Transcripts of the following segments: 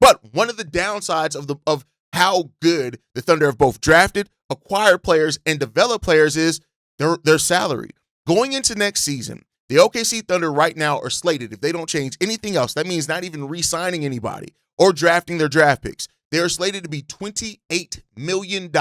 But one of the downsides of how good the Thunder have both drafted, acquired players, and developed players is their salary. Going into next season, the OKC Thunder right now are slated, if they don't change anything else, that means not even re-signing anybody or drafting their draft picks, they are slated to be $28 million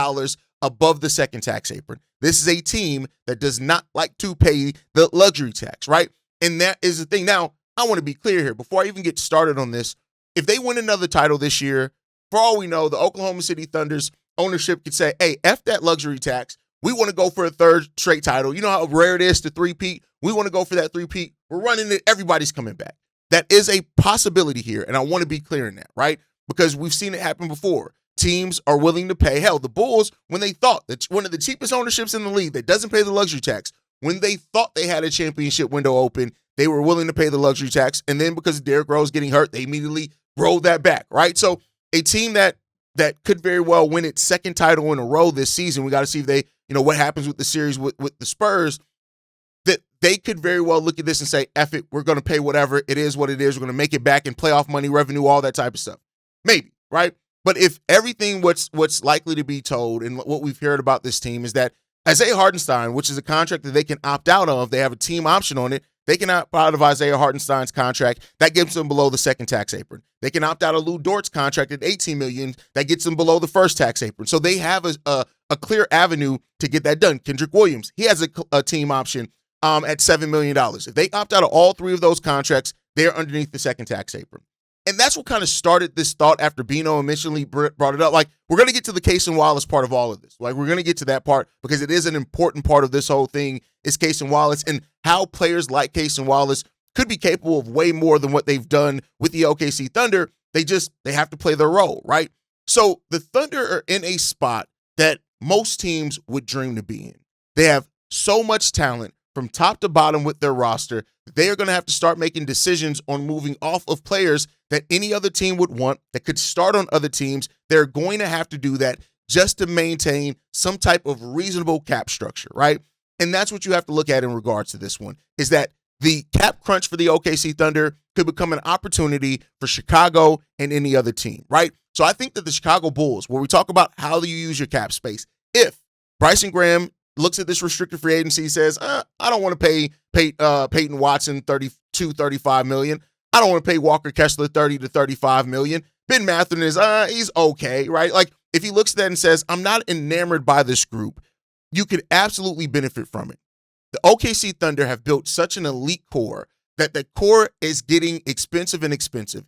above the second tax apron. This is a team that does not like to pay the luxury tax, right? And that is the thing. Now, I want to be clear here before I even get started on this. If they win another title this year, for all we know, the Oklahoma City Thunder's ownership could say, hey, F that luxury tax. We want to go for a third straight title. You know how rare it is to three-peat? We want to go for that three-peat. We're running it. Everybody's coming back. That is a possibility here, and I want to be clear in that, right? Because we've seen it happen before. Teams are willing to pay. Hell, the Bulls, when they thought that one of the cheapest ownerships in the league that doesn't pay the luxury tax, when they thought they had a championship window open, they were willing to pay the luxury tax. And then because Derrick Rose getting hurt, they immediately rolled that back, right? So a team that could very well win its second title in a row this season, we got to see if they, what happens with the series with the Spurs, that they could very well look at this and say, F it, we're going to pay whatever. It is what it is. We're going to make it back in playoff money, revenue, all that type of stuff. Maybe, right? But if everything what's likely to be told and what we've heard about this team is that Isaiah Hartenstein, which is a contract that they can opt out of, they have a team option on it, they can opt out of Isaiah Hartenstein's contract. That gets them below the second tax apron. They can opt out of Lou Dort's contract at $18 million. That gets them below the first tax apron. So they have a clear avenue to get that done. Kendrick Williams, he has a team option at $7 million. If they opt out of all three of those contracts, they're underneath the second tax apron. And that's what kind of started this thought after Bino initially brought it up. Like, we're going to get to the Case and Wallace part of all of this. Like, we're going to get to that part because it is an important part of this whole thing is Case and Wallace and how players like Case and Wallace could be capable of way more than what they've done with the OKC Thunder. They have to play their role, right? So the Thunder are in a spot that most teams would dream to be in. They have so much talent from top to bottom with their roster. They are going to have to start making decisions on moving off of players that any other team would want that could start on other teams. They're going to have to do that just to maintain some type of reasonable cap structure, right? And that's what you have to look at in regards to this one, is that the cap crunch for the OKC Thunder could become an opportunity for Chicago and any other team, right? So I think that the Chicago Bulls, where we talk about how do you use your cap space, if Bryson Graham looks at this restricted free agency, says, I don't want to pay Peyton Watson $35 million. I don't want to pay Walker Kessler $30 to $35 million. Ben Mathurin is, he's okay, right? Like, if he looks at that and says, I'm not enamored by this group, you could absolutely benefit from it. The OKC Thunder have built such an elite core that the core is getting expensive and expensive.